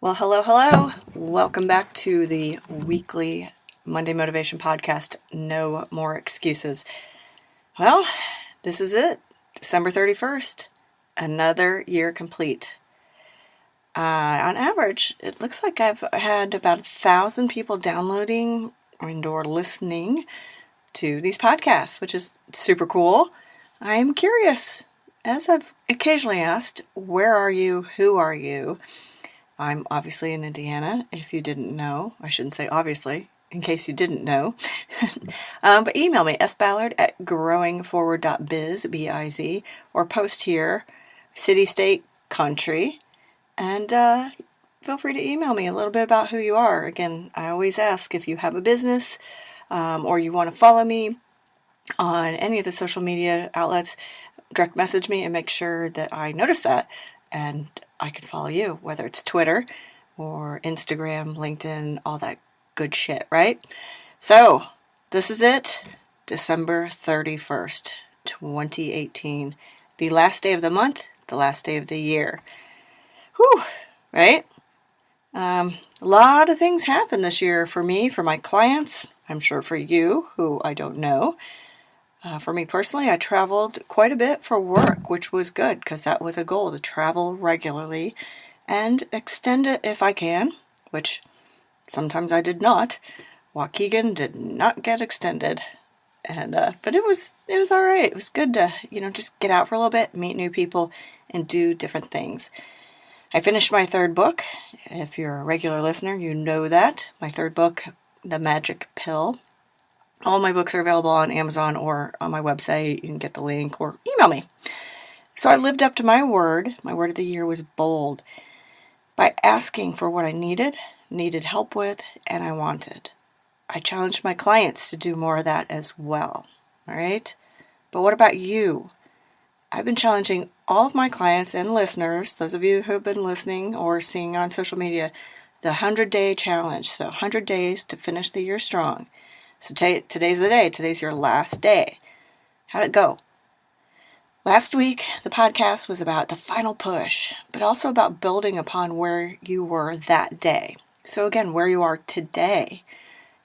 Well, hello, hello. Welcome back to the weekly Monday Motivation Podcast, No More Excuses. Well, this is it. December 31st. Another year complete. On average, it looks like I've had about 1,000 people downloading and/or listening to these podcasts, which is super cool. I'm curious, as I've occasionally asked, where are you? Who are you? I'm obviously in Indiana, if you didn't know. I shouldn't say obviously, in case you didn't know. But email me, sballard@growingforward.biz, B-I-Z, or post here, city, state, country, and feel free to email me a little bit about who you are. Again, I always ask if you have a business or you want to follow me on any of the social media outlets, direct message me and make sure that I notice that and I can follow you, whether it's Twitter or Instagram, LinkedIn, all that good shit, right? So, this is it. December 31st, 2018. The last day of the month, the last day of the year. Whew, right? A lot of things happened this year for me, for my clients, I'm sure for you, who I don't know. For me personally, I traveled quite a bit for work, which was good because that was a goal, to travel regularly and extend it if I can, which sometimes I did not. Waukegan did not get extended, and but it was all right. It was good to just get out for a little bit, meet new people, and do different things. I finished my third book. If you're a regular listener, you know that. My third book, The Magic Pill. All my books are available on Amazon or on my website. You can get the link or email me. So I lived up to my word. My word of the year was bold. By asking for what I needed help with, and I wanted. I challenged my clients to do more of that as well. All right? But what about you? I've been challenging all of my clients and listeners, those of you who have been listening or seeing on social media, the 100-day challenge. So 100 days to finish the year strong. So today's the day. Today's your last day. How'd it go? Last week, the podcast was about the final push, but also about building upon where you were that day. So again, where you are today.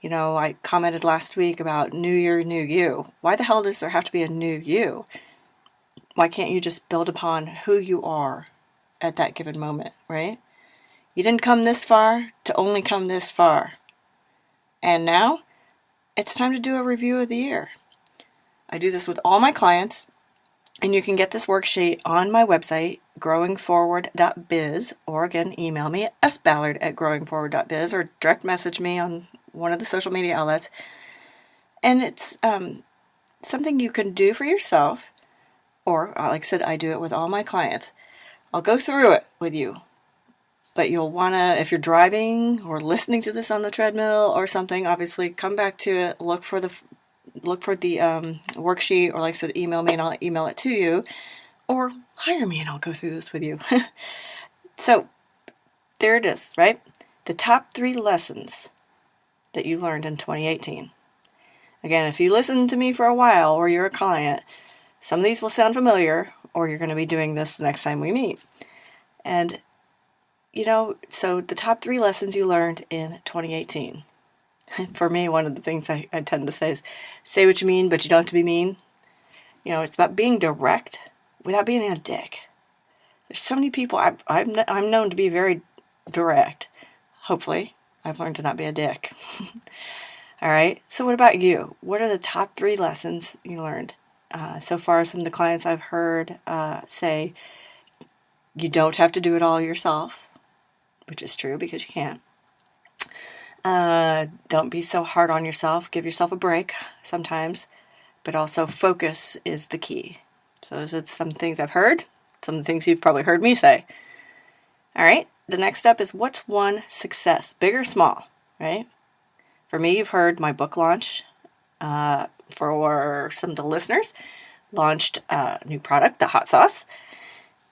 I commented last week about New Year, New You. Why the hell does there have to be a new you? Why can't you just build upon who you are at that given moment, right? You didn't come this far to only come this far. And now, it's time to do a review of the year. I do this with all my clients, and you can get this worksheet on my website, growingforward.biz, or again, email me at sballard@growingforward.biz, or direct message me on one of the social media outlets. And it's something you can do for yourself, or like I said, I do it with all my clients. I'll go through it with you. But you'll want to, if you're driving or listening to this on the treadmill or something, obviously come back to it, look for the worksheet, or like I said, email me and I'll email it to you, or hire me and I'll go through this with you. So there it is, right? The top 3 lessons that you learned in 2018. Again, if you listen to me for a while or you're a client, some of these will sound familiar, or you're going to be doing this the next time we meet. And so the top 3 lessons you learned in 2018. For me, one of the things I tend to say is, say what you mean, but you don't have to be mean. It's about being direct without being a dick. There's so many people, I'm known to be very direct. Hopefully, I've learned to not be a dick. All right, so what about you? What are the top 3 lessons you learned? So far, some of the clients I've heard say, you don't have to do it all yourself. Which is true because you can't. Don't be so hard on yourself. Give yourself a break sometimes. But also focus is the key. So those are some things I've heard. Some of the things you've probably heard me say. All right. The next step is, what's one success? Big or small, right? For me, you've heard my book launch. For some of the listeners, launched a new product, the hot sauce.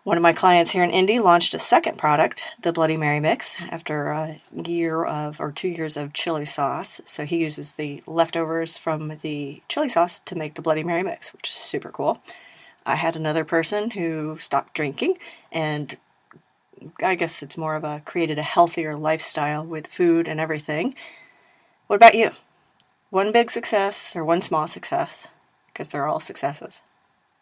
One of my clients here in Indy launched a second product, the Bloody Mary Mix, after a 2 years of chili sauce. So he uses the leftovers from the chili sauce to make the Bloody Mary Mix, which is super cool. I had another person who stopped drinking and I guess it's more of a created a healthier lifestyle with food and everything. What about you? One big success or one small success? Because they're all successes.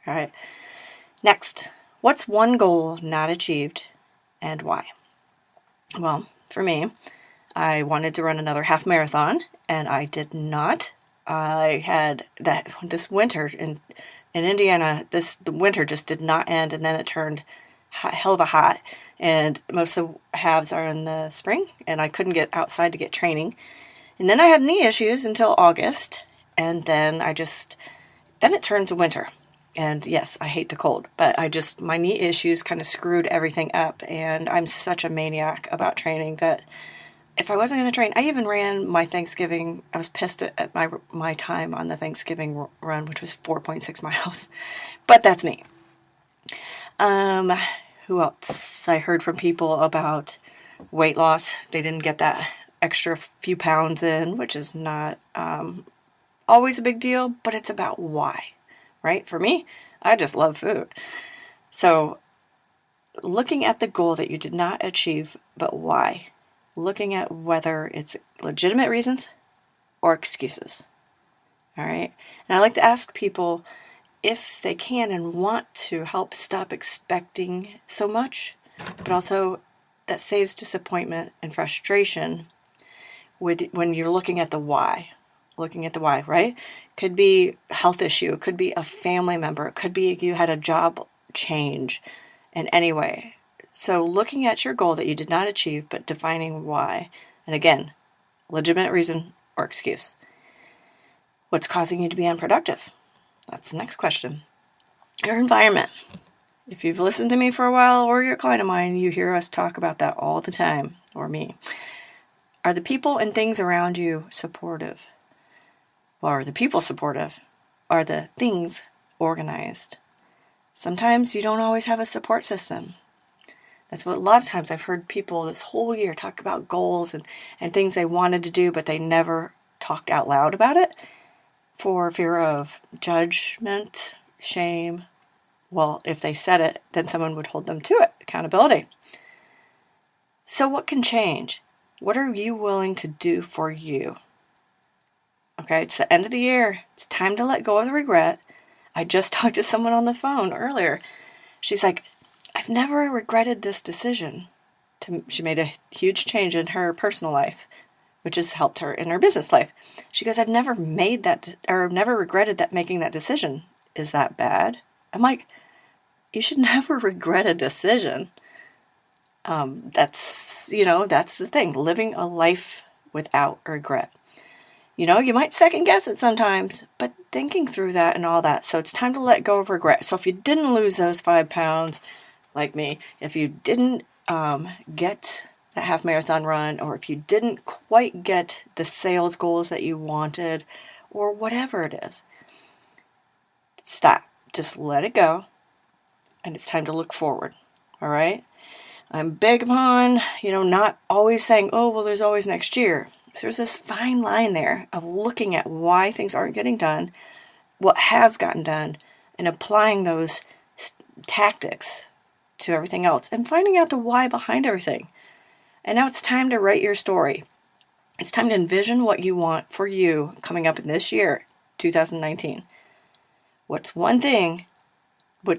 All right. Next, what's one goal not achieved and why? Well, for me, I wanted to run another half marathon and I did not. I had that this winter in Indiana, the winter just did not end, and then it turned hell of a hot, and most of the halves are in the spring, and I couldn't get outside to get training. And then I had knee issues until August, and then it turned to winter. And yes, I hate the cold, but my knee issues kind of screwed everything up, and I'm such a maniac about training that if I wasn't going to train, I even ran my Thanksgiving. I was pissed at my time on the Thanksgiving run, which was 4.6 miles. But that's me. Who else? I heard from people about weight loss. They didn't get that extra few pounds in, which is not always a big deal, but it's about why, right? For me, I just love food. So looking at the goal that you did not achieve, but why? Looking at whether it's legitimate reasons or excuses. All right. And I like to ask people if they can and want to help stop expecting so much, but also that saves disappointment and frustration when you're looking at the why. Looking at the why, right? Could be a health issue. It could be a family member. It could be you had a job change in any way. So looking at your goal that you did not achieve, but defining why. And again, legitimate reason or excuse. What's causing you to be unproductive? That's the next question. Your environment. If you've listened to me for a while or you're a client of mine, you hear us talk about that all the time, or me. Are the people and things around you supportive? Well, are the people supportive? Are the things organized? Sometimes you don't always have a support system. That's what a lot of times I've heard people this whole year talk about goals and things they wanted to do, but they never talked out loud about it for fear of judgment, shame. Well, if they said it, then someone would hold them to it. Accountability. So what can change? What are you willing to do for you? Okay, it's the end of the year. It's time to let go of the regret. I just talked to someone on the phone earlier. She's like, I've never regretted this decision. She made a huge change in her personal life, which has helped her in her business life. She goes, I've never made that, or never regretted that making that decision. Is that bad? I'm like, you should never regret a decision. That's the thing, living a life without regret. You might second guess it sometimes, but thinking through that and all that. So it's time to let go of regret. So if you didn't lose those 5 pounds, like me, if you didn't get that half marathon run, or if you didn't quite get the sales goals that you wanted, or whatever it is, stop. Just let it go, and it's time to look forward. All right? I'm big upon, not always saying, oh, well, there's always next year. So there's this fine line there of looking at why things aren't getting done, what has gotten done, and applying those tactics to everything else and finding out the why behind everything. And now it's time to write your story. It's time to envision what you want for you coming up in this year, 2019. What's one thing,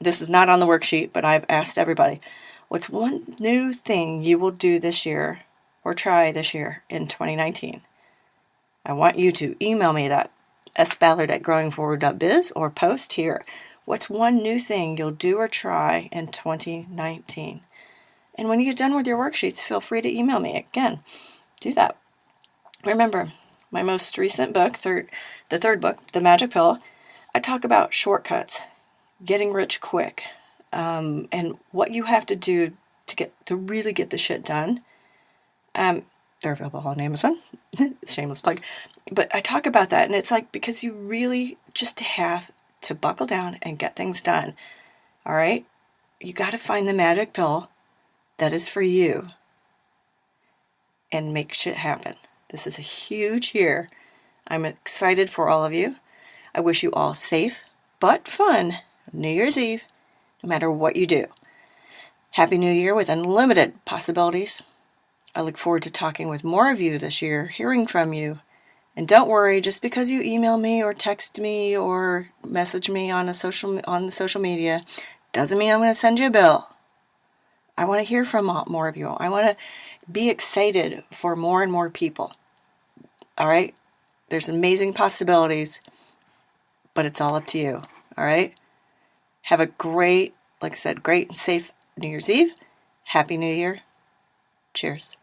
this is not on the worksheet, but I've asked everybody, what's one new thing you will do this year or try this year in 2019? I want you to email me that, sballard@growingforward.biz, or post here. What's one new thing you'll do or try in 2019? And when you get done with your worksheets, feel free to email me. Again, do that. Remember, my most recent book, the third book, The Magic Pill, I talk about shortcuts, getting rich quick, and what you have to do to really get the shit done. They're available on Amazon. Shameless plug. But I talk about that, and it's like, because you really just have to buckle down and get things done. All right? You got to find the magic pill that is for you and make shit happen. This is a huge year. I'm excited for all of you. I wish you all safe but fun New Year's Eve, no matter what you do. Happy New Year with unlimited possibilities. I look forward to talking with more of you this year, hearing from you. And don't worry, just because you email me or text me or message me on the social media doesn't mean I'm going to send you a bill. I want to hear from more of you. I want to be excited for more and more people. All right? There's amazing possibilities, but it's all up to you. All right? Have a great, like I said, great and safe New Year's Eve. Happy New Year. Cheers.